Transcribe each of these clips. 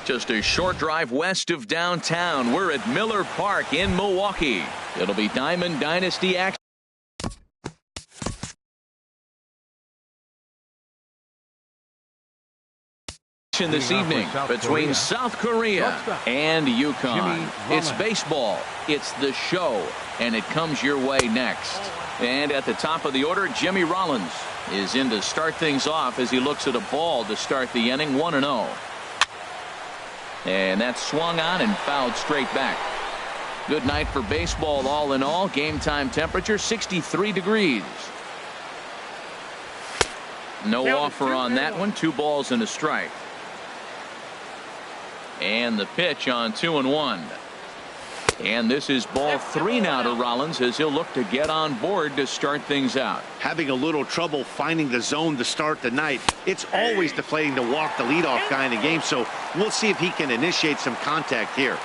Just a short drive west of downtown. We're at Miller Park in Milwaukee. It'll be Diamond Dynasty action this evening between South Korea and Yukon. It's baseball. It's the show, and it comes your way next. And at the top of the order, Jimmy Rollins is in to start things off as he looks at a ball to start the inning, 1-0. And that's swung on and fouled straight back. Good night for baseball all in all. Game time temperature 63 degrees. No offer on that one. 2 balls and a strike. And the pitch on 2-1. And this is ball 3 now to Rollins as he'll look to get on board to start things out. Having a little trouble finding the zone to start the night. It's always deflating to walk the leadoff guy in the game, so we'll see if he can initiate some contact here.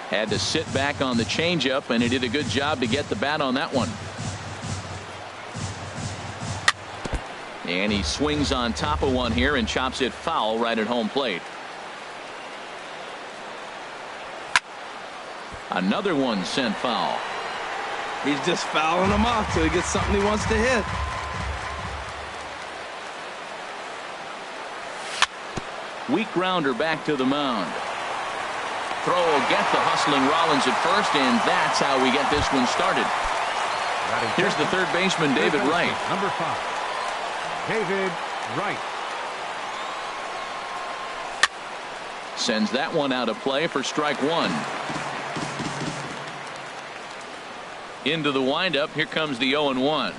Had to sit back on the changeup, and he did a good job to get the bat on that one. And he swings on top of one here and chops it foul right at home plate. Another one sent foul. He's just fouling them off till he gets something he wants to hit. Weak grounder back to the mound. Throw will get the hustling Rollins at first, and that's how we get this one started. Here's the third baseman, David Wright. Number 5. David Wright. Sends that one out of play for strike 1. Into the windup. Here comes the 0-1.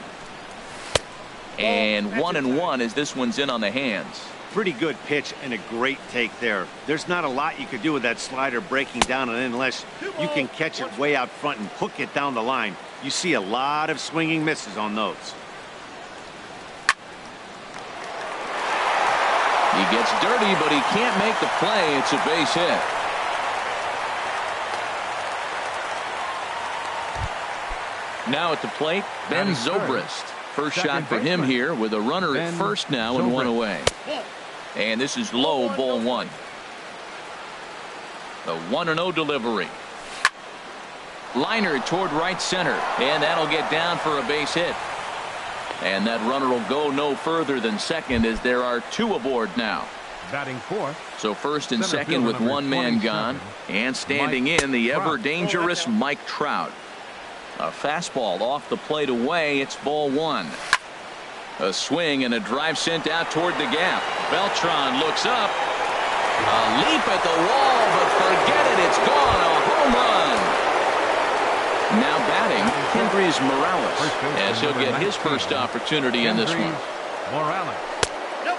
And 1-1 as this one's in on the hands. Pretty good pitch and a great take there. There's not a lot you could do with that slider breaking down and in unless you can catch it way out front and hook it down the line. You see a lot of swinging misses on those. He gets dirty, but he can't make the play. It's a base hit. Now at the plate, Ben Zobrist. First shot for him here with a runner at first now and 1 away. And this is low, ball 1. The 1-0 delivery. Liner toward right center, and that'll get down for a base hit. And that runner will go no further than second as there are 2 aboard now. Batting 4th. So first and second with 1 man gone. And standing in the ever dangerous Mike Trout. A fastball off the plate away. It's ball 1. A swing and a drive sent out toward the gap. Beltran looks up. A leap at the wall, but forget it. It's gone. A home run. Now batting, Kendrys Morales, as he'll get his first opportunity in this one. Morales.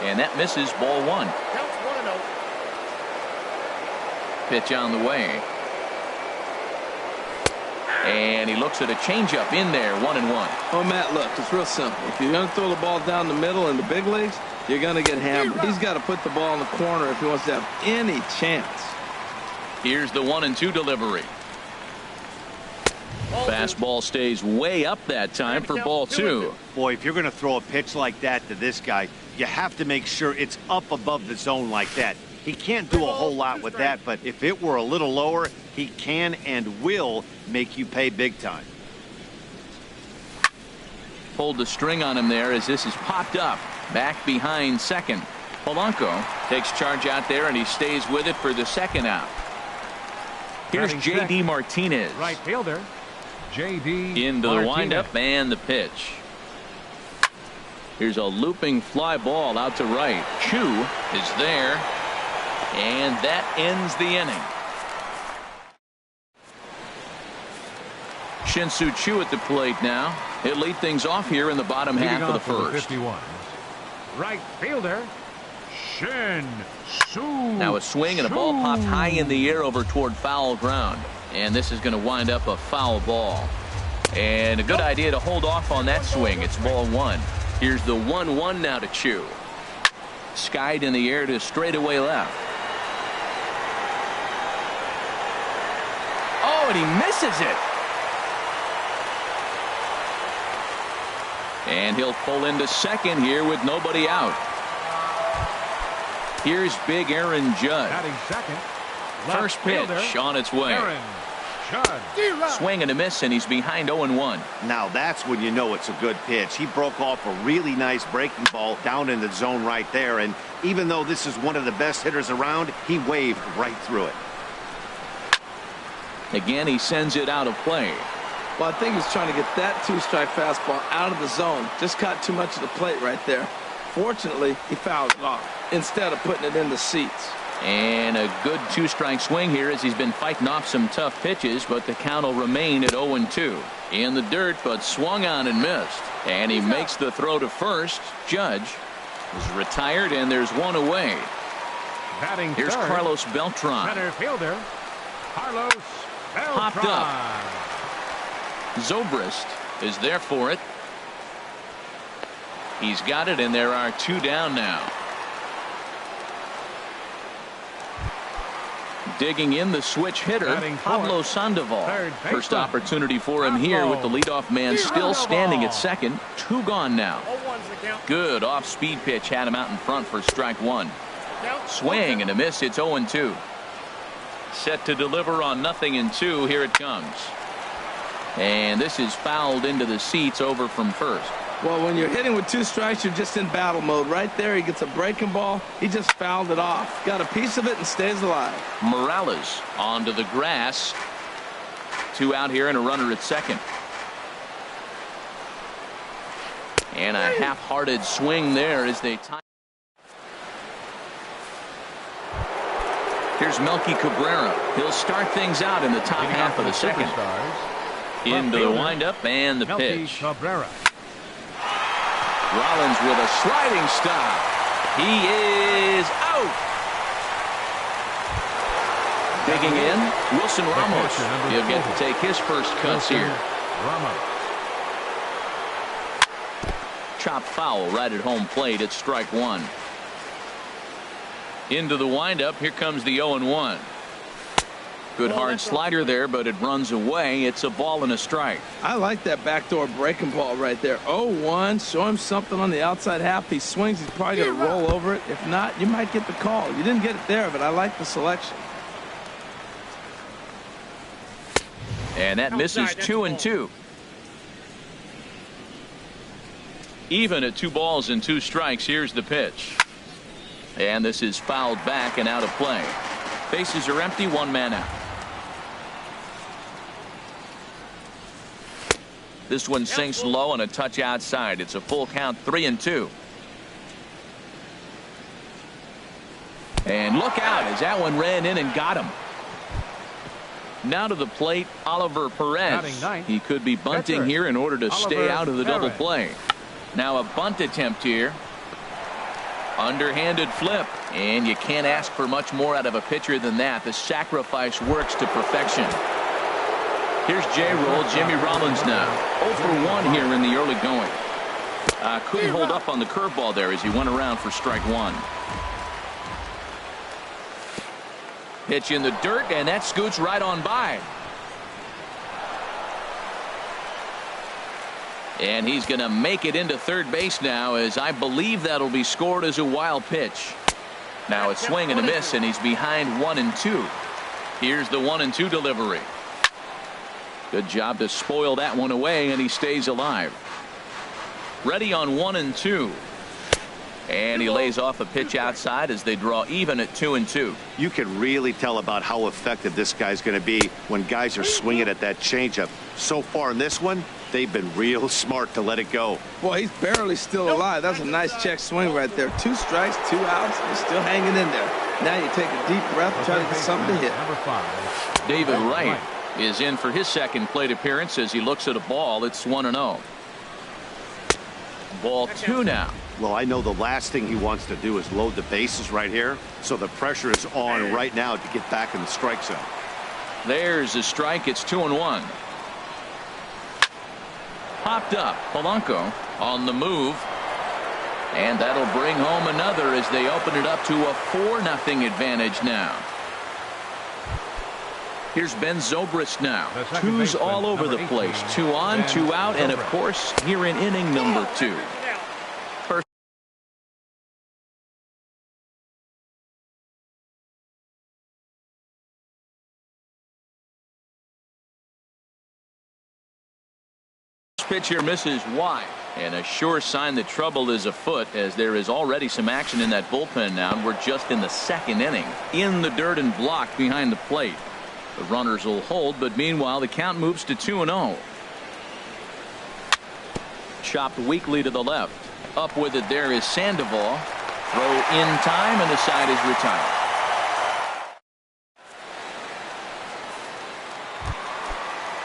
And that misses, ball 1. Pitch on the way. And he looks at a changeup in there, 1-1. Oh, Matt, look, it's real simple. If you're going to throw the ball down the middle in the big leagues, you're going to get hammered. He's got to put the ball in the corner if he wants to have any chance. Here's the 1-2 delivery. Fastball stays way up that time for ball 2. Boy, if you're going to throw a pitch like that to this guy, you have to make sure it's up above the zone like that. He can't do a whole lot with that, but if it were a little lower, he can and will make you pay big time. Pulled the string on him there as this is popped up back behind second. Polanco takes charge out there and he stays with it for the second out. Here's J.D. Martinez. Right fielder. J.D. Into the Martinez. windup and the pitch. Here's a looping fly ball out to right. Chu is there. And that ends the inning. Shin-Soo Choo at the plate now. He'll lead things off here in the bottom half of the first. 51. Right fielder. Shin-Soo. Now a swing and a ball popped high in the air over toward foul ground. And this is going to wind up a foul ball. And a good idea to hold off on that swing. It's ball 1. Here's the 1-1 now to Chu. Skied in the air to straightaway left. Oh, and he misses it. And he'll pull into second here with nobody out. Here's big Aaron Judd. Batting second. First pitch on its way. Aaron Judd. Swing and a miss, and he's behind 0-1. Now that's when you know it's a good pitch. He broke off a really nice breaking ball down in the zone right there. And even though this is one of the best hitters around, he waved right through it. Again, he sends it out of play. Well, I think he's trying to get that two-strike fastball out of the zone. Just caught too much of the plate right there. Fortunately, he fouled it off instead of putting it in the seats. And a good two-strike swing here as he's been fighting off some tough pitches, but the count will remain at 0-2. In the dirt, but swung on and missed. And he makes the throw to first. Judge is retired, and there's one away. Batting Here's third. Carlos Beltran. Center fielder Carlos Beltran. Popped up. Zobrist is there for it. He's got it, and there are two down now. Digging in the switch hitter, Pablo Sandoval. First opportunity for him here with the leadoff man still standing at second. Two gone now. Good off-speed pitch had him out in front for strike one. Swing and a miss. It's 0-2. Set to deliver on 0-2. Here it comes. And this is fouled into the seats over from first. Well, when you're hitting with two strikes, you're just in battle mode. Right there, he gets a breaking ball. He just fouled it off. Got a piece of it and stays alive. Morales onto the grass. Two out here and a runner at second. And a half-hearted swing there as they tie. Here's Melky Cabrera. He'll start things out in the top half of the second. Into the windup and the pitch. Cabrera. Rollins with a sliding stop. He is out. Digging in, Wilson Ramos. He'll get to take his first cuts here. Ramos. Chopped foul right at home plate. It's strike one. Into the windup. Here comes the 0-1. Good hard slider there, but it runs away. It's a ball and a strike. I like that backdoor breaking ball right there. 0-1. Show him something on the outside half. He swings. He's probably going to roll over it. If not, you might get the call. You didn't get it there, but I like the selection. And that misses 2-2. Even at 2 balls and 2 strikes. Here's the pitch. And this is fouled back and out of play. Bases are empty. 1 man out. This one sinks low on a touch outside. It's a full count. 3-2. And look out as that one ran in and got him. Now to the plate, Oliver Perez. He could be bunting here in order to stay out of the double play. Now a bunt attempt here. Underhanded flip, and you can't ask for much more out of a pitcher than that. The sacrifice works to perfection. Here's J-Roll, Jimmy Rollins now. 0 for 1 here in the early going. Couldn't hold up on the curveball there as he went around for strike one. Pitch in the dirt, and that scoots right on by. And he's going to make it into third base now, as I believe that'll be scored as a wild pitch. Now it's swing and a miss, and he's behind 1-2. Here's the 1-2 delivery. Good job to spoil that one away, and he stays alive. Ready on 1-2. And he lays off a pitch outside as they draw even at 2-2. You can really tell about how effective this guy's going to be when guys are swinging at that changeup. So far in this one, they've been real smart to let it go. Boy, he's barely still alive. That's a nice check swing right there. 2 strikes, 2 outs. He's still hanging in there. Now you take a deep breath, try to get something to hit. Number 5. David Wright is in for his second plate appearance as he looks at a ball. It's 1-0. Ball 2 now. Well, I know the last thing he wants to do is load the bases right here, so the pressure is on right now to get back in the strike zone. There's a strike. It's 2-1. Popped up. Polanco on the move. And that'll bring home another as they open it up to a 4-0 advantage now. Here's Ben Zobrist now. The second Twos baseman, all over the number place. 18, 2 on, Ben 2 out, and of Zobrist. course, here in inning number 2. First pitch here misses wide. And a sure sign that trouble is afoot, as there is already some action in that bullpen now, and we're just in the 2nd inning. In the dirt and blocked behind the plate. The runners will hold, but meanwhile the count moves to 2-0. Chopped weakly to the left. Up with it there is Sandoval. Throw in time, and the side is retired.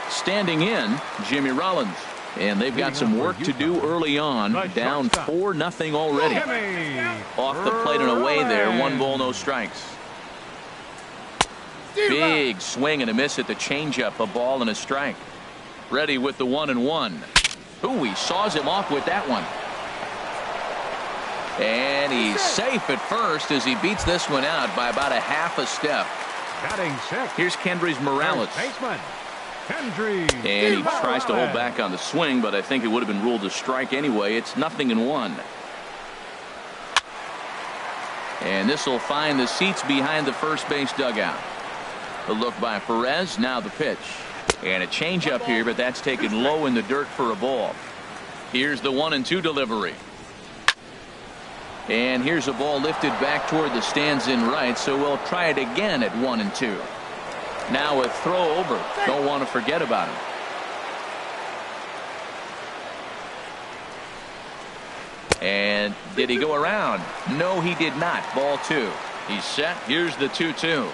Standing in, Jimmy Rollins. And they've got some work to do early on. Down 4-0 already. Off the plate and away there. 1 ball, no strikes. Big swing and a miss at the changeup. A ball and a strike. Ready with the 1-1. Ooh, he saws him off with that one. And he's safe at first as he beats this one out by about a half a step. Batting 6. Here's Kendrys Morales. Baseman. Kendrys. And he tries to hold back on the swing, but I think it would have been ruled a strike anyway. It's 0-1. And this will find the seats behind the first base dugout. The look by Perez. Now the pitch. And a changeup here, but that's taken low in the dirt for a ball. Here's the 1-2 delivery. And here's a ball lifted back toward the stands in right, so we'll try it again at 1-2. Now a throw over. Don't want to forget about him. And did he go around? No, he did not. Ball 2. He's set. Here's the 2-2.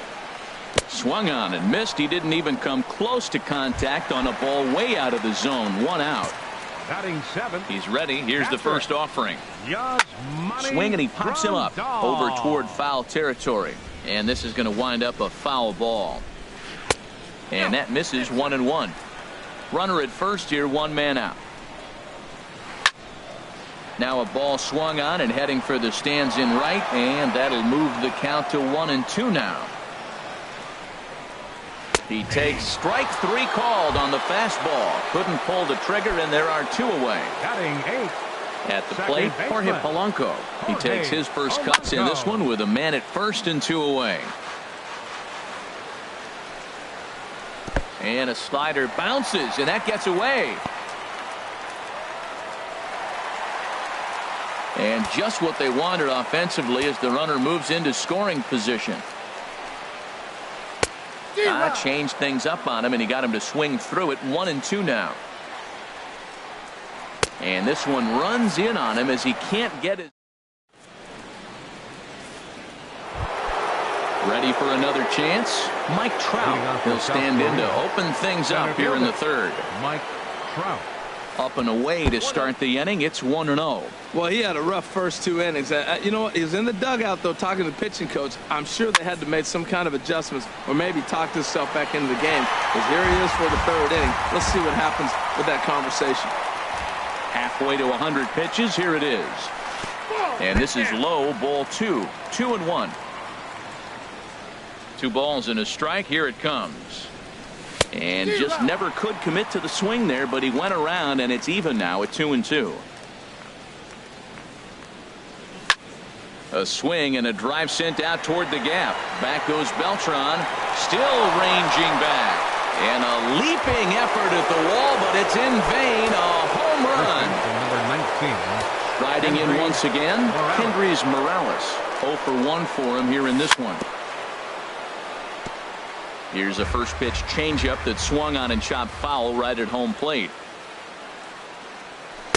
Swung on and missed. He didn't even come close to contact on a ball way out of the zone. 1 out. Batting 7. He's ready. Here's the first offering. Yasmani Swing, and he pops him up Grandal. over toward foul territory. And this is going to wind up a foul ball. And that misses. 1-1. Runner at first here. 1 man out. Now a ball swung on and heading for the stands in right, and that'll move the count to 1-2 now. He takes strike 3 called on the fastball. Couldn't pull the trigger, and there are 2 away. Batting 8. At the Second plate, Jorge baseman. Polanco. He takes his first cuts in this one with a man at first and 2 away. And a slider bounces, and that gets away. And just what they wanted offensively as the runner moves into scoring position. Changed things up on him, and he got him to swing through it. 1-2 now. And this one runs in on him as he can't get it. Ready for another chance? Mike Trout. He'll stand in to open things up here in the 3rd. Mike Trout. Up and away to start the inning. It's 1-0. Well, he had a rough first 2 innings. You know what? He was in the dugout, though, talking to the pitching coach. I'm sure they had to make some kind of adjustments or maybe talk himself back into the game. Because here he is for the 3rd inning. Let's see what happens with that conversation. Halfway to 100 pitches. Here it is. And this is low. Ball 2. 2-1. 2 balls and a strike. Here it comes. And just never could commit to the swing there, but he went around, and it's even now at 2-2. A swing and a drive sent out toward the gap. Back goes Beltran, still ranging back. And a leaping effort at the wall, but it's in vain. A home run. Number 19. Riding in once again, Kendrys Morales. 0 for 1 for him here in this one. Here's a first pitch changeup that swung on and chopped foul right at home plate.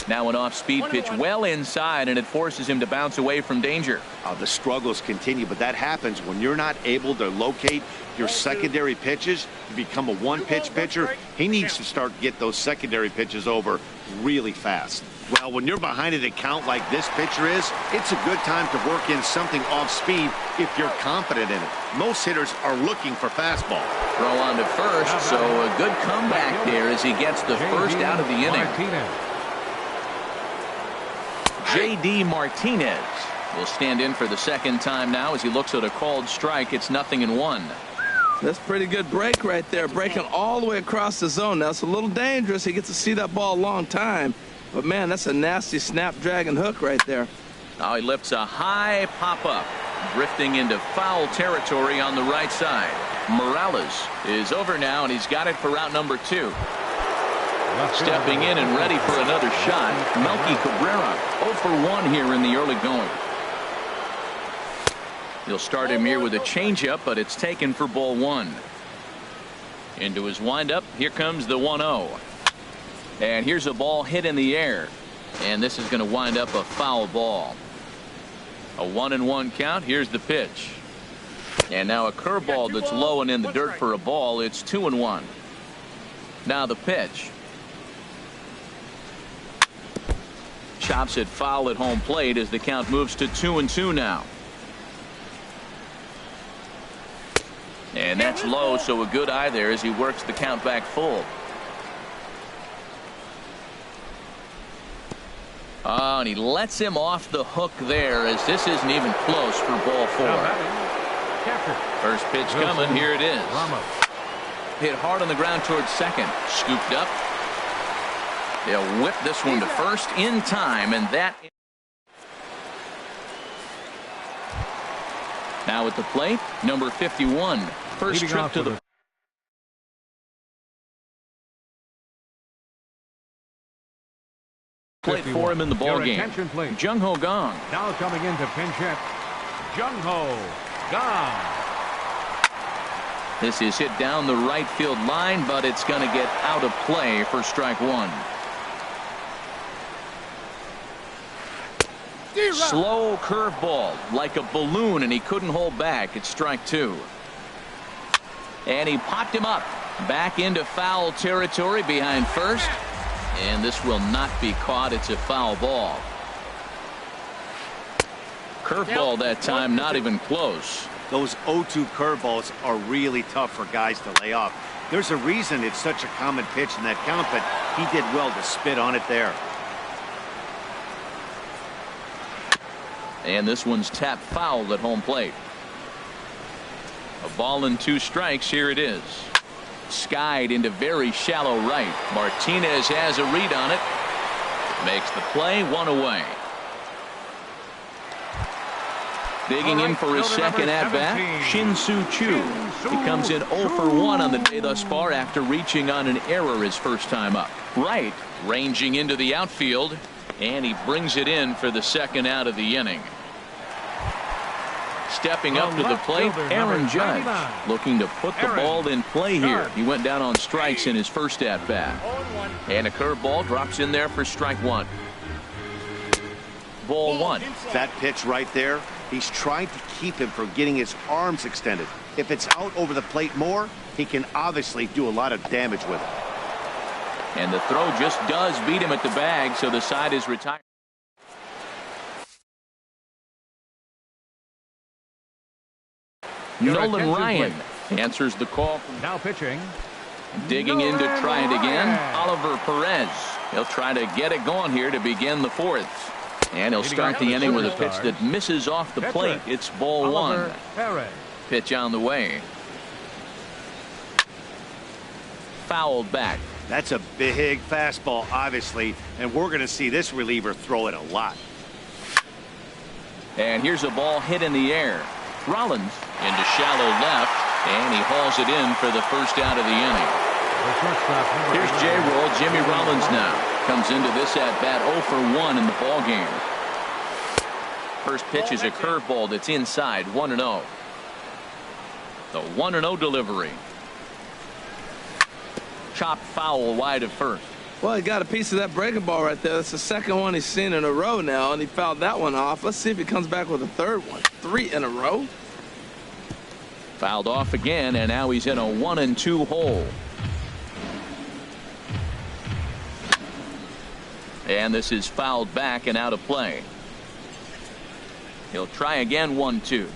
Now an off-speed pitch well inside, and it forces him to bounce away from danger. The struggles continue, but that happens when you're not able to locate your secondary pitches. You become a 1-pitch pitcher. He needs to start to get those secondary pitches over really fast. Well, when you're behind at a count like this pitcher is, it's a good time to work in something off speed if you're confident in it. Most hitters are looking for fastball. Throw on to first, so a good comeback there as he gets the first out of the inning. J.D. Martinez will stand in for the 2nd time now as he looks at a called strike. It's 0-1. That's a pretty good break right there, breaking all the way across the zone. Now, it's a little dangerous. He gets to see that ball a long time. But, man, that's a nasty snapdragon hook right there. Now he lifts a high pop-up, drifting into foul territory on the right side. Morales is over now, and he's got it for route number 2. Stepping in and ready for another shot, Melky Cabrera, 0 for 1 here in the early going. He'll start him here with a changeup, but it's taken for ball 1. Into his windup, here comes the 1-0. And here's a ball hit in the air, and this is going to wind up a foul ball. A 1-1 count. Here's the pitch. And now a curveball that's low and in the dirt for a ball. It's 2-1. Now the pitch. Chops it foul at home plate as the count moves to 2-2 now. And that's low, so a good eye there as he works the count back full. Oh, and he lets him off the hook there as this isn't even close for ball 4. First pitch coming. Here it is. Hit hard on the ground towards second. Scooped up. They'll whip this one to first in time, and that. Now at the plate, number 51. First trip to the plate for him in the ball game. Jung Ho Gong. Now coming in to pinch hit, Jung Ho Gong. This is hit down the right field line, but it's going to get out of play for strike 1. Slow curveball like a balloon, and he couldn't hold back. It's strike 2. And he popped him up back into foul territory behind first. And this will not be caught. It's a foul ball. Curveball that time, not even close. Those 0-2 curveballs are really tough for guys to lay off. There's a reason it's such a common pitch in that count, but he did well to spit on it there. And this one's tapped foul at home plate. A ball and 2 strikes. Here it is. Skied into very shallow right. Martinez has a read on it. Makes the play. 1 away. Digging in for his second at bat, Shin-Soo Choo. He comes in 0 for 1 on the day thus far after reaching on an error his first time up. Right, ranging into the outfield, and he brings it in for the second out of the inning. Stepping up to the plate, Aaron Judge, looking to put the ball in play here. He went down on strikes in his first at bat. And a curveball drops in there for strike 1. Ball 1. That pitch right there, he's trying to keep him from getting his arms extended. If it's out over the plate more, he can obviously do a lot of damage with it. And the throw just does beat him at the bag, so the side is retired. Nolan Ryan answers the call. Now pitching. Digging in to try it again, Oliver Perez. He'll try to get it going here to begin the 4th. And he'll start the inning with a pitch that misses off the plate. It's ball 1. Pitch on the way. Fouled back. That's a big fastball, obviously, and we're going to see this reliever throw it a lot. And here's a ball hit in the air. Rollins into shallow left, and he hauls it in for the first out of the inning. Here's J-Roll. Jimmy Rollins now comes into this at-bat 0 for 1 in the ball game. First pitch is a curveball that's inside, 1-0. The 1-0 delivery. Chopped foul wide of first. Well, he got a piece of that breaking ball right there. That's the second one he's seen in a row now, and he fouled that one off. Let's see if he comes back with a third one. 3 in a row. Fouled off again, and now he's in a 1-2 hole. And this is fouled back and out of play. He'll try again, 1-2.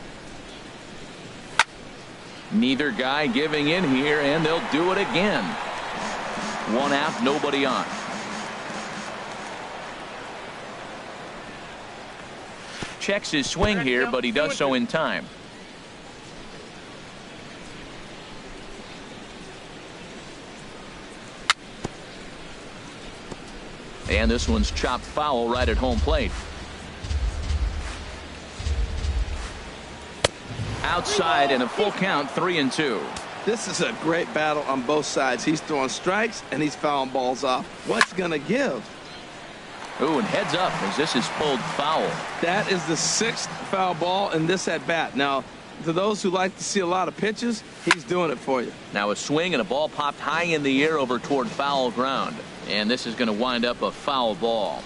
Neither guy giving in here, and they'll do it again. 1 out, nobody on. Checks his swing here, but he does so in time. And this one's chopped foul right at home plate. Outside and a full count, 3-2. This is a great battle on both sides. He's throwing strikes and he's fouling balls off. What's going to give? Ooh, and heads up as this is pulled foul. That is the 6th foul ball in this at bat. Now, to those who like to see a lot of pitches, he's doing it for you. Now a swing and a ball popped high in the air over toward foul ground. And this is going to wind up a foul ball.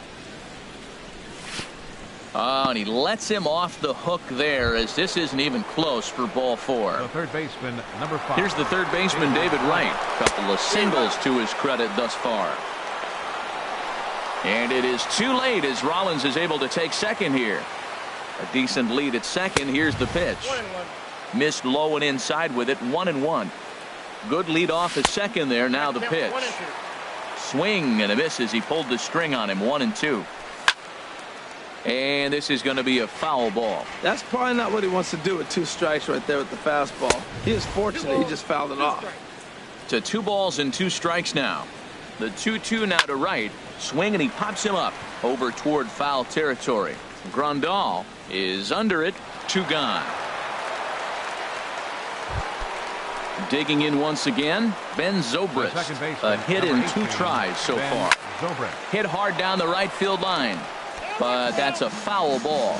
Oh, and he lets him off the hook there as this isn't even close for ball 4. The third baseman, number 5. Here's the third baseman, David Wright. Couple of singles to his credit thus far. And it is too late as Rollins is able to take second here. A decent lead at second. Here's the pitch. Missed low and inside with it. 1-1. Good lead off at second there. Now the pitch. Swing and a miss as he pulled the string on him. 1-2. And this is going to be a foul ball. That's probably not what he wants to do with 2 strikes right there with the fastball. He is fortunate he just fouled it off. To 2 balls and 2 strikes now. The 2-2 now to Wright. Swing and he pops him up over toward foul territory. Grandal is under it. 2 gone. Digging in once again, Ben Zobrist. A hit in 2 tries so far. Hit hard down the right field line. But that's a foul ball.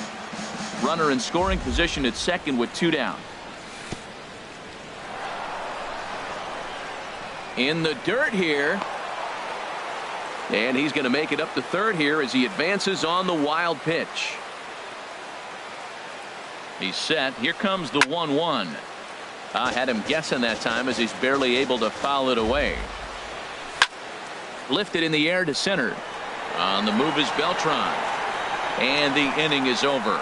Runner in scoring position at second with 2 down. In the dirt here. And he's going to make it up to third here as he advances on the wild pitch. He's set. Here comes the 1-1. I had him guessing that time as he's barely able to foul it away. Lifted in the air to center. On the move is Beltran. And the inning is over.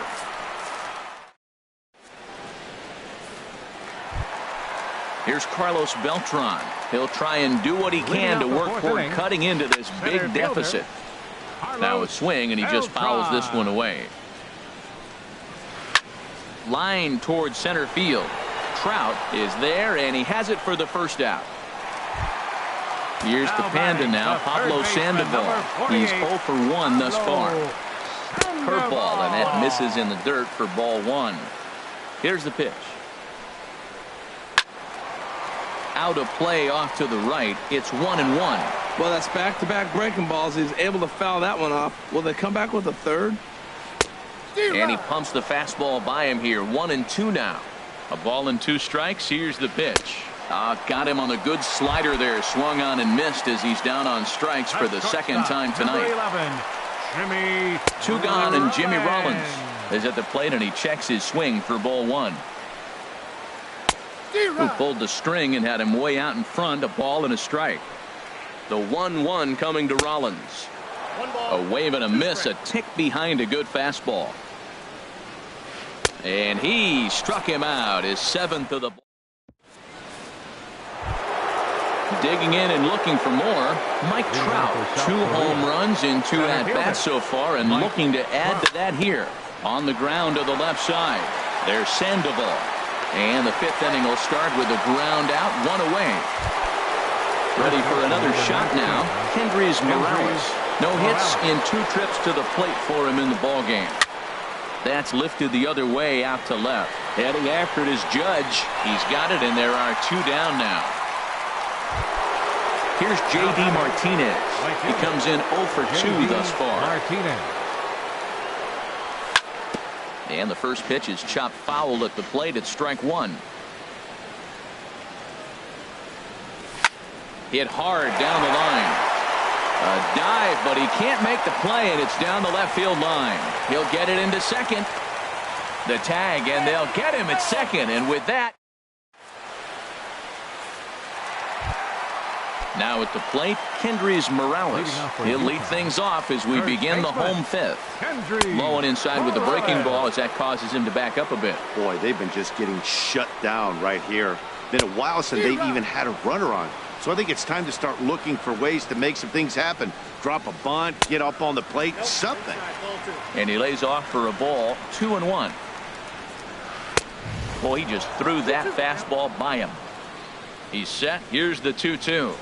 Here's Carlos Beltran. He'll try and do what he can to work toward cutting into this big deficit. Now a swing, and he just fouls this one away. Line towards center field. Trout is there, and he has it for the first out. Here's the Panda now, Pablo Sandoval. He's 0 for 1 thus far. Curveball, and that misses in the dirt for ball 1. Here's the pitch. Out of play off to the right. It's 1-1. Well, that's back-to-back breaking balls. He's able to foul that one off. Will they come back with a third? And he pumps the fastball by him here. 1-2 now. A ball and 2 strikes. Here's the pitch. Got him on the good slider there. Swung on and missed as he's down on strikes for the second time tonight. 2 gone, and Jimmy Rollins is at the plate, and he checks his swing for ball 1. Who pulled the string and had him way out in front. A ball and a strike. The 1-1 coming to Rollins. A wave and a miss. A tick behind a good fastball. And he struck him out. His 7th of the ball. Digging in and looking for more. Mike Trout. 2 home runs in 2 at-bats so far, and looking to add to that here. On the ground to the left side. There's Sandoval. And the 5th inning will start with a ground out, 1 away. Ready for another shot now. Kendrys Morales. No hits in 2 trips to the plate for him in the ballgame. That's lifted the other way out to left. Heading after it is Judge. He's got it, and there are 2 down now. Here's J.D. Martinez. He comes in 0 for 2 thus far. And the first pitch is chopped foul at the plate at strike 1. Hit hard down the line. A dive, but he can't make the play, and it's down the left field line. He'll get it into second. The tag, and they'll get him at second, and with that. Now at the plate, Kendrys Morales. He'll lead things off as we begin the home 5th. Low and inside with the breaking ball as that causes him to back up a bit. Boy, they've been just getting shut down right here. Been a while since they've even had a runner on. So I think it's time to start looking for ways to make some things happen. Drop a bunt, get up on the plate, something. And he lays off for a ball, 2-1. Boy, he just threw that fastball by him. He's set. Here's the 2-2.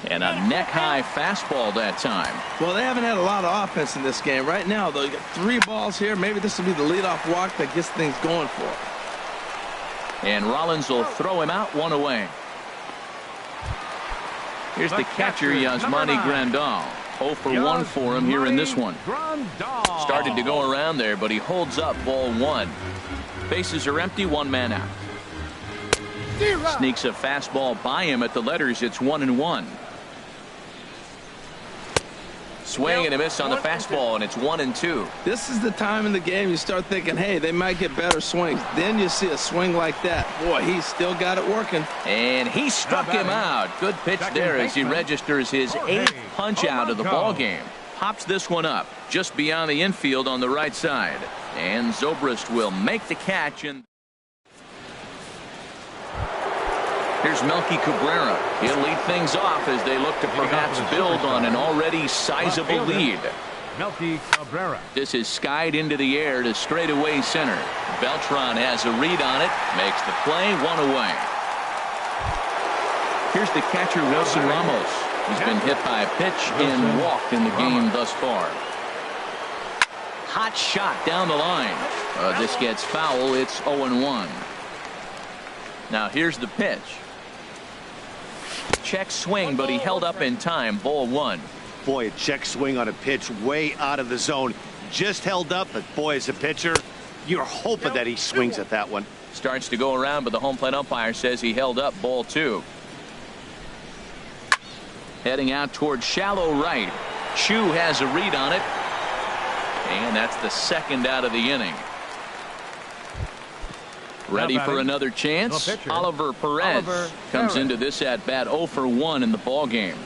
And a neck-high fastball that time. Well, they haven't had a lot of offense in this game. Right now, though, you got 3 balls here. Maybe this will be the leadoff walk that gets things going for him. And Rollins will throw him out, 1 away. Here's the catcher, Yasmani Grandal. 0 for 1 for him here in this one. Started to go around there, but he holds up, ball 1. Bases are empty, 1 man out. Sneaks a fastball by him at the letters. It's 1-1. Swing and a miss on the fastball, and it's 1-2. This is the time in the game you start thinking, hey, they might get better swings. Then you see a swing like that. Boy, he's still got it working. And he struck him out. Good pitch there as he registers his 8th punch out of the ball game. Pops this one up just beyond the infield on the right side. And Zobrist will make the catch. And here's Melky Cabrera. He'll lead things off as they look to perhaps build on an already sizable lead. Melky Cabrera. This is skied into the air to straightaway center. Beltran has a read on it. Makes the play, 1 away. Here's the catcher, Wilson Ramos. He's been hit by a pitch and walked in the game thus far. Hot shot down the line. This gets foul. It's 0-1. Now here's the pitch. Check swing, but he held up in time. Ball 1. Boy, a check swing on a pitch way out of the zone. Just held up, but boy, as a pitcher, you're hoping that he swings at that one. Starts to go around, but the home plate umpire says he held up. Ball 2. Heading out towards shallow right. Chu has a read on it. And that's the 2nd out of the inning. Ready for another chance. Oliver Perez comes into this at bat 0 for 1 in the ball game.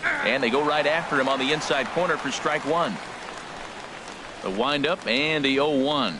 And they go right after him on the inside corner for strike 1. The windup and the 0-1.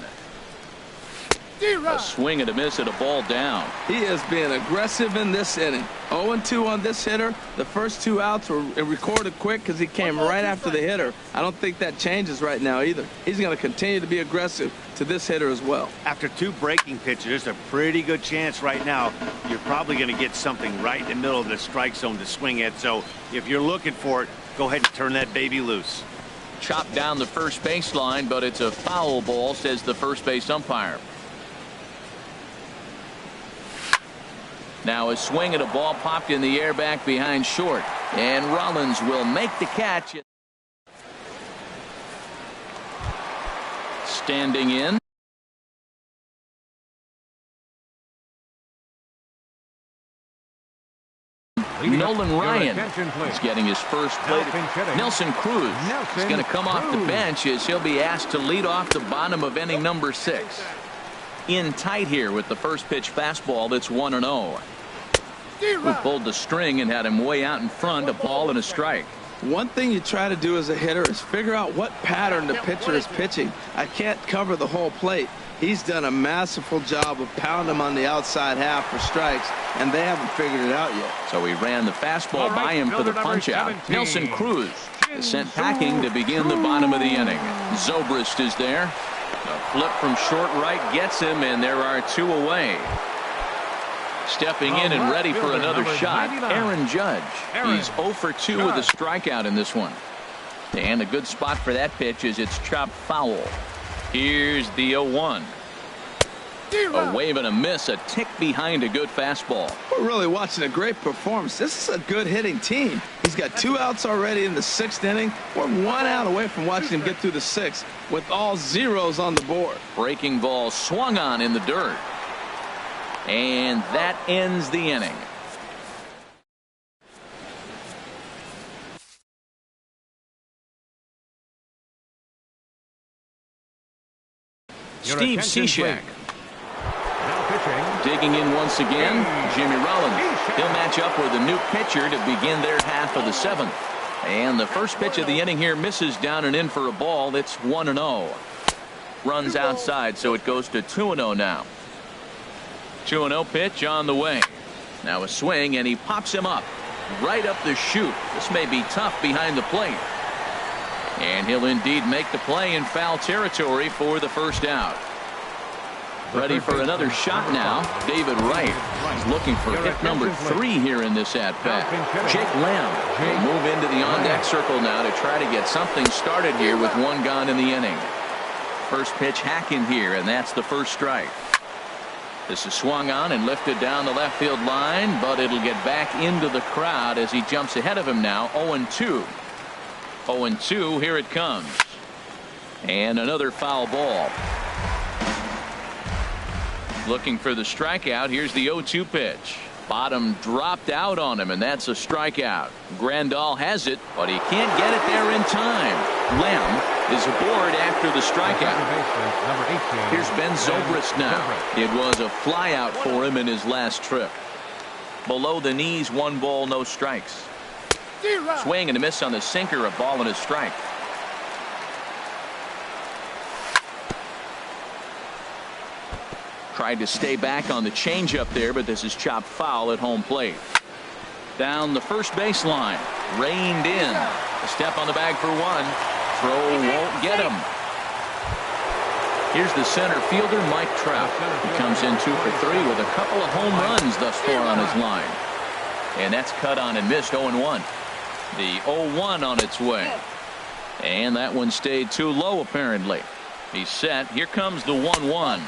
A swing and a miss at a ball down. He is being aggressive in this inning. 0-2 on this hitter. The first 2 outs were recorded quick because he came right after the hitter. I don't think that changes right now either. He's going to continue to be aggressive to this hitter as well. After 2 breaking pitches, there's a pretty good chance right now you're probably going to get something right in the middle of the strike zone to swing at. So if you're looking for it, go ahead and turn that baby loose. Chopped down the first baseline, but it's a foul ball, says the first base umpire. Now a swing at a ball popped in the air back behind short. And Rollins will make the catch. Standing in. Nolan Ryan is getting his first plate. Nelson Cruz is going to come off the bench as he'll be asked to lead off the bottom of inning number 6. In tight here with the first pitch fastball. That's 1-0. Who pulled the string and had him way out in front, a ball and a strike. One thing you try to do as a hitter is figure out what pattern the pitcher is pitching. I can't cover the whole plate. He's done a masterful job of pounding him on the outside half for strikes, and they haven't figured it out yet. So he ran the fastball by him for the punch out. Nelson Cruz is sent packing to begin the bottom of the inning. Zobrist is there. A flip from short right gets him, and there are 2 away. Stepping in and ready for another shot, Aaron Judge. He's 0 for 2 with a strikeout in this one. And a good spot for that pitch is it's chopped foul. Here's the 0-1. A wave and a miss, a tick behind a good fastball. We're really watching a great performance. This is a good hitting team. He's got 2 outs already in the 6th inning. We're 1 out away from watching him get through the 6th with all zeros on the board. Breaking ball swung on in the dirt. And that ends the inning. Steve Cishek digging in once again. Jimmy Rollins. He'll match up with a new pitcher to begin their half of the 7th. And the first pitch of the inning here misses down and in for a ball. It's 1-0. Runs outside, so it goes to 2-0 now. 2-0 pitch on the way. Now a swing, and he pops him up right up the chute. This may be tough behind the plate. And he'll indeed make the play in foul territory for the first out. Ready for another shot now. David Wright is looking for hit number 3 here in this at-bat. Jake Lamb will move into the on-deck circle now to try to get something started here with 1 gone in the inning. First pitch hacking here, and that's the first strike. This is swung on and lifted down the left field line, but it'll get back into the crowd as he jumps ahead of him now. 0-2. 0-2, here it comes. And another foul ball. Looking for the strikeout. Here's the 0-2 pitch. Bottom dropped out on him, and that's a strikeout. Grandal has it, but he can't get it there in time. Lamb is aboard after the strikeout. Here's Ben Zobrist now. It was a flyout for him in his last trip. Below the knees, 1 ball, no strikes. Swing and a miss on the sinker, a ball and a strike. Tried to stay back on the changeup there, but this is chopped foul at home plate. Down the first baseline, reined in. A step on the bag for 1. Throw won't get him. Here's the center fielder, Mike Trout. He comes in 2 for 3 with a couple of home runs thus far on his line. And that's cut on and missed. 0-1. The 0-1 on its way. And that one stayed too low apparently. He's set. Here comes the 1-1.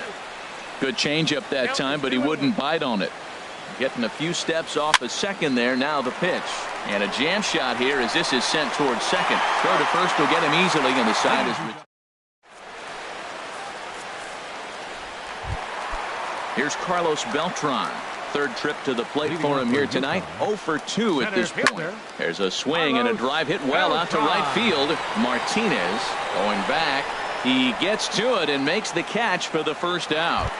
Good changeup that time, but he wouldn't bite on it. Getting a few steps off a second there. Now the pitch. And a jam shot here as this is sent towards second. Throw to first will get him easily, and the side is. Here's Carlos Beltran. 3rd trip to the plate for him here tonight. 0 for 2 at this point. There's a swing and a drive hit well out to right field. Martinez going back. He gets to it and makes the catch for the first out.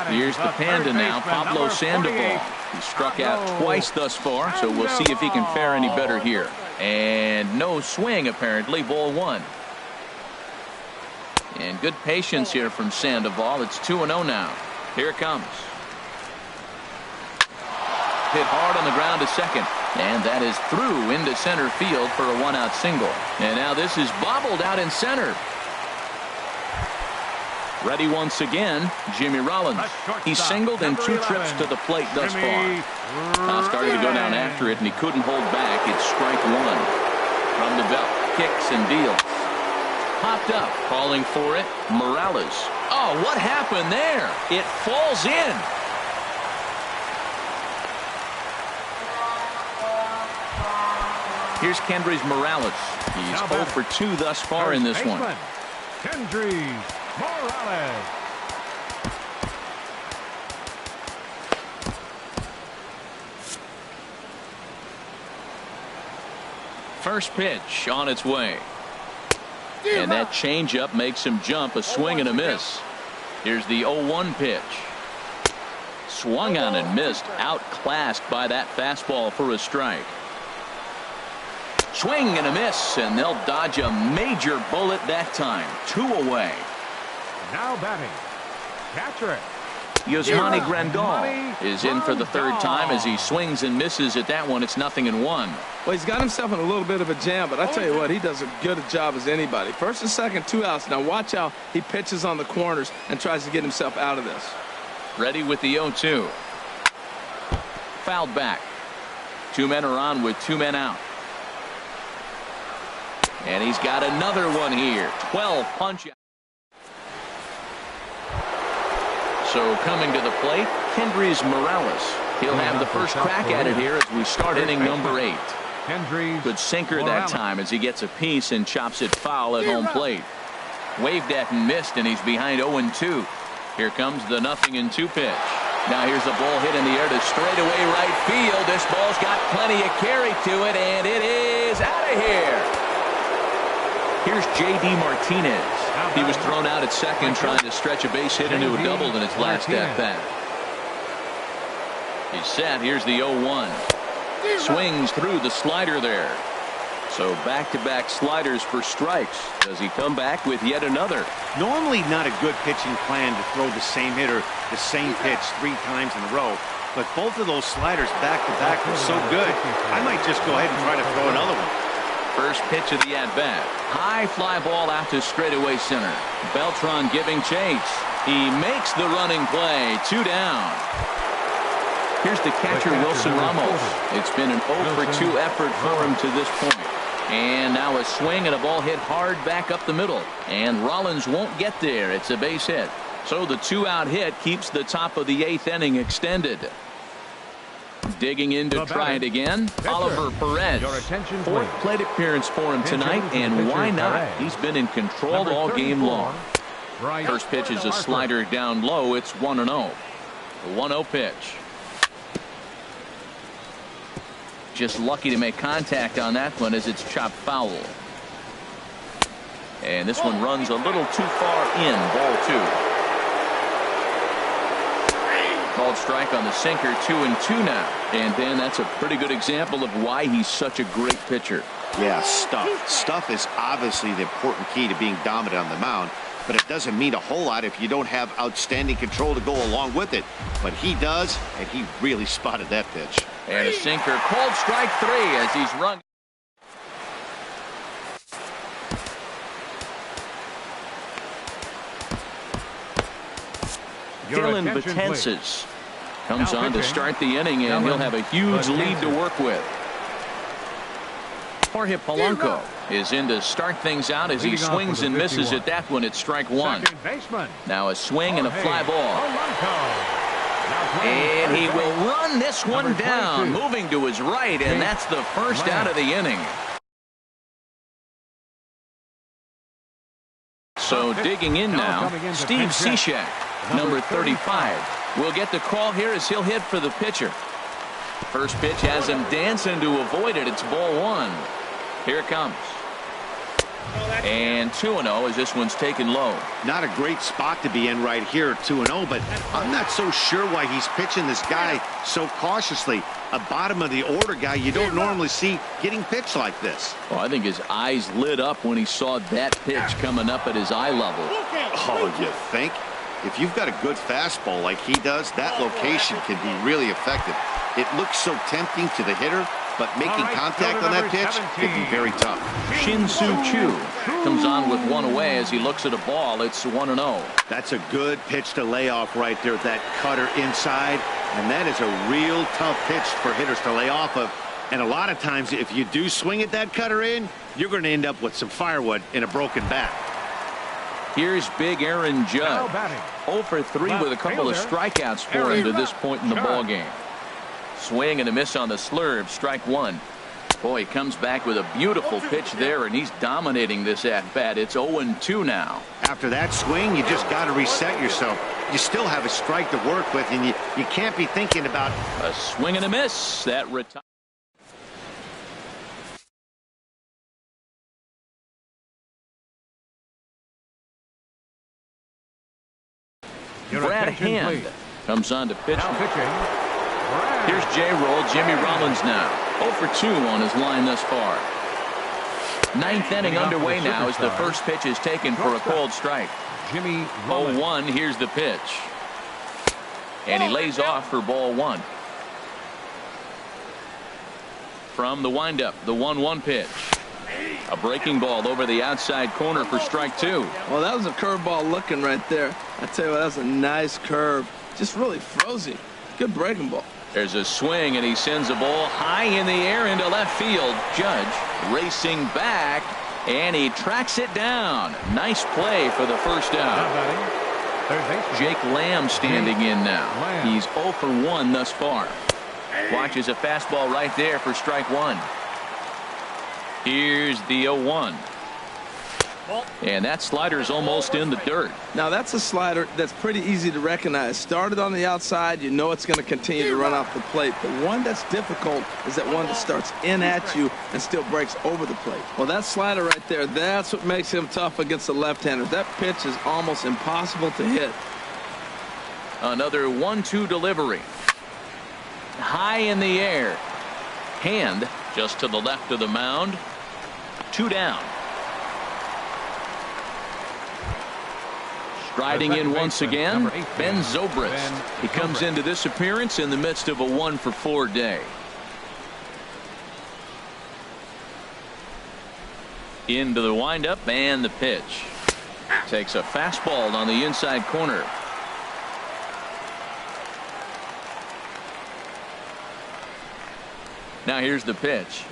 Here's the Panda now, Pablo Sandoval. He struck out twice thus far, so we'll see if he can fare any better here. And no swing apparently. Ball 1. And good patience here from Sandoval. It's 2-0 now. Here it comes. Hit hard on the ground to second, and that is through into center field for a 1-out single. And now this is bobbled out in center. Ready once again, Jimmy Rollins. He's singled in 2 trips to the plate thus far. Now started to go down after it, and he couldn't hold back. It's strike 1. From the belt, kicks and deals. Popped up, calling for it, Morales. Oh, what happened there? It falls in. Here's Kendrys Morales. He's 0 for 2 thus far in this one. Kendrys Morales. First pitch on its way. And that changeup makes him jump. A swing and a miss. Here's the 0-1 pitch. Swung on and missed. Outclassed by that fastball for a strike. Swing and a miss, and they'll dodge a major bullet that time. 2 away. Now batting, catcher. Yasmani Grandal is in for the 3rd time as he swings and misses at that one. It's 0-1. Well, he's got himself in a little bit of a jam, but I tell you what, he does as good a job as anybody. 1st and 2nd, 2 outs. Now watch how he pitches on the corners and tries to get himself out of this. Ready with the 0-2. Fouled back. 2 men are on with 2 men out. And he's got another one here. 12 punch out. So coming to the plate, Kendrys Morales. He'll have the first crack at it here as we start inning number 8. Good sinker that time as he gets a piece and chops it foul at home plate. Waved at and missed, and he's behind 0-2. Here comes the 0-2 pitch. Now here's a ball hit in the air to straightaway right field. This ball's got plenty of carry to it, and it is out of here. Here's J.D. Martinez. He was thrown out at second trying to stretch a base hit into a double in its last at-bat. He's set. Here's the 0-1. Swings through the slider there. So back-to-back sliders for strikes. Does he come back with yet another? Normally not a good pitching plan to throw the same hitter the same pitch 3 times in a row. But both of those sliders back-to-back were so good, I might just go ahead and try to throw another one. First pitch of the at-bat. High fly ball out to straightaway center. Beltran giving chase. He makes the running play. 2 down. Here's the catcher, Wilson Ramos. It's been an 0 for 2 effort for him to this point. And now a swing and a ball hit hard back up the middle. And Rollins won't get there. It's a base hit. So the 2-out hit keeps the top of the 8th inning extended. Digging in to try it again, Oliver Perez. 4th plate appearance for him tonight, and why not? He's been in control all game long. First pitch is a slider down low. It's 1-0. The 1-0 pitch. Just lucky to make contact on that one as it's chopped foul. And this one runs a little too far in. Ball 2. Called strike on the sinker. 2-2 now. And Ben, that's a pretty good example of why he's such a great pitcher. Yeah, stuff. Stuff is obviously the important key to being dominant on the mound, but it doesn't mean a whole lot if you don't have outstanding control to go along with it. But he does, and he really spotted that pitch. And a sinker. Called strike 3 as he's run. Dylan Betances comes on to start the inning, and he'll have a huge lead to work with. Jorge Polanco is in to start things out as he swings and misses at that one at strike 1. Now a swing and a fly ball. And he will run this one down, moving to his right, and that's the first out of the inning. So digging in now, Steve Cishek, number 35. Will get the call here as he'll hit for the pitcher. First pitch has him dancing to avoid it. It's ball 1. Here it comes. And 2-0 as this one's taken low. Not a great spot to be in right here, 2-0, but I'm not so sure why he's pitching this guy so cautiously. A bottom of the order guy you don't normally see getting pitched like this. Well, I think his eyes lit up when he saw that pitch coming up at his eye level. Oh, you think? If you've got a good fastball like he does, that location can be really effective. It looks so tempting to the hitter, but making contact on that pitch can be very tough. Shin-Soo Choo comes on with one away as he looks at a ball. It's 1-0. That's a good pitch to lay off right there, that cutter inside. And that is a real tough pitch for hitters to lay off of. And a lot of times, if you do swing at that cutter in, you're going to end up with some firewood in a broken bat. Here's big Aaron Judd. 0 for 3 with a couple of strikeouts for him to this point in the ball game. Swing and a miss on the slurve. Strike 1. Boy, he comes back with a beautiful pitch there, and he's dominating this at-bat. It's 0-2 now. After that swing, you just got to reset yourself. You still have a strike to work with, and you can't be thinking about a swing and a miss. That retires. Brad Hand comes on to pitch. Here's J-Roll. Jimmy Rollins now. 0 for 2 on his line thus far. 9th inning underway now as the first pitch is taken for a cold strike. 0-1. Here's the pitch. And he lays off for ball 1. From the windup, the 1-1 pitch. A breaking ball over the outside corner for strike 2. Well, that was a curveball looking right there. I tell you what, that was a nice curve. Just really frozen. Good breaking ball. There's a swing, and he sends a ball high in the air into left field. Judge racing back, and he tracks it down. Nice play for the first out. Jake Lamb standing in now. He's 0 for 1 thus far. Watches a fastball right there for strike 1. Here's the 0-1. And that slider's almost in the dirt. Now that's a slider that's pretty easy to recognize. Started on the outside, you know it's going to continue to run off the plate. The one that's difficult is that one that starts in at you and still breaks over the plate. Well, that slider right there, that's what makes him tough against the left-handers. That pitch is almost impossible to hit. Another 1-2 delivery. High in the air. Hand just to the left of the mound. 2 down. Striding in once again, Ben Zobrist. He comes into this appearance in the midst of a 1 for 4 day. Into the windup and the pitch. Takes a fastball on the inside corner. Now here's the pitch.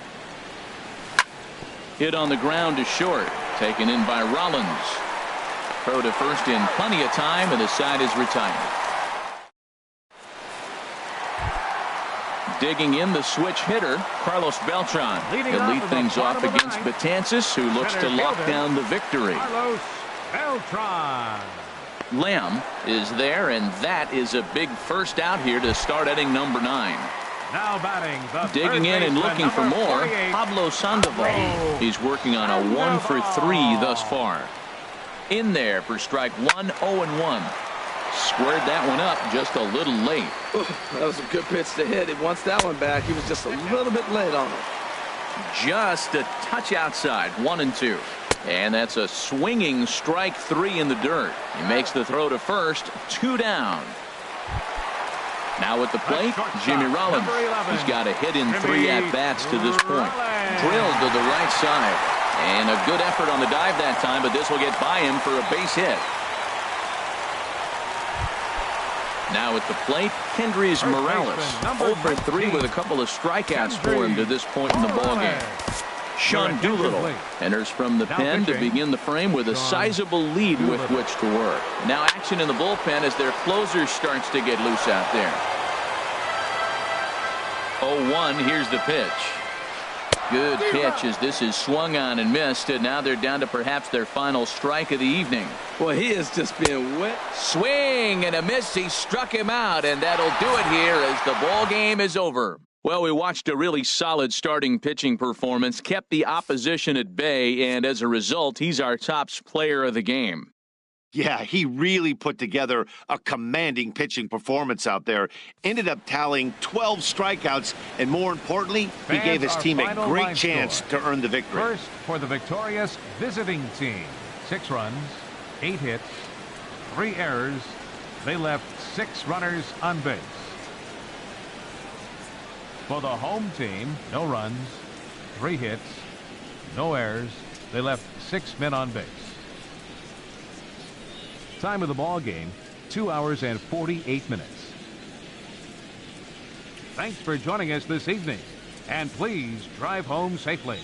Hit on the ground to short. Taken in by Rollins. Throw to first in plenty of time, and the side is retired. Digging in the switch hitter, Carlos Beltran. He'll lead things off against Betances, who looks to lock down the victory. Carlos Beltran. Lamb is there, and that is a big first out here to start inning number 9. Now batting the Digging in and looking for more, Pablo Sandoval. He's working on a 1 for 3 thus far. In there for strike 1, 0-1. Squared that one up just a little late. Ooh, that was a good pitch to hit. He wants that one back. He was just a little bit late on it. Just a touch outside, 1-2. And that's a swinging strike 3 in the dirt. He makes the throw to first, 2 down. Now at the plate, Jimmy Rollins. He's got a hit in 3 at-bats to this point. Drilled to the right side. And a good effort on the dive that time, but this will get by him for a base hit. Now at the plate, Kendrys Morales. 0 for 3 with a couple of strikeouts for him to this point in the ballgame. Sean Doolittle enters from the pen to begin the frame with a sizable lead with which to work. Now action in the bullpen as their closer starts to get loose out there. 0-1, here's the pitch. Good pitch as this is swung on and missed, and now they're down to perhaps their final strike of the evening. Boy, he is just being wet. Swing and a miss. He struck him out, and that'll do it here as the ball game is over. Well, we watched a really solid starting pitching performance, kept the opposition at bay, and as a result, he's our top player of the game. Yeah, he really put together a commanding pitching performance out there. Ended up tallying 12 strikeouts, and more importantly, he gave his team a great chance to earn the victory. First for the victorious visiting team. 6 runs, 8 hits, 3 errors. They left 6 runners on base. For the home team, no runs, 3 hits, no errors. They left 6 men on base. Time of the ball game, 2 hours and 48 minutes. Thanks for joining us this evening, and please drive home safely.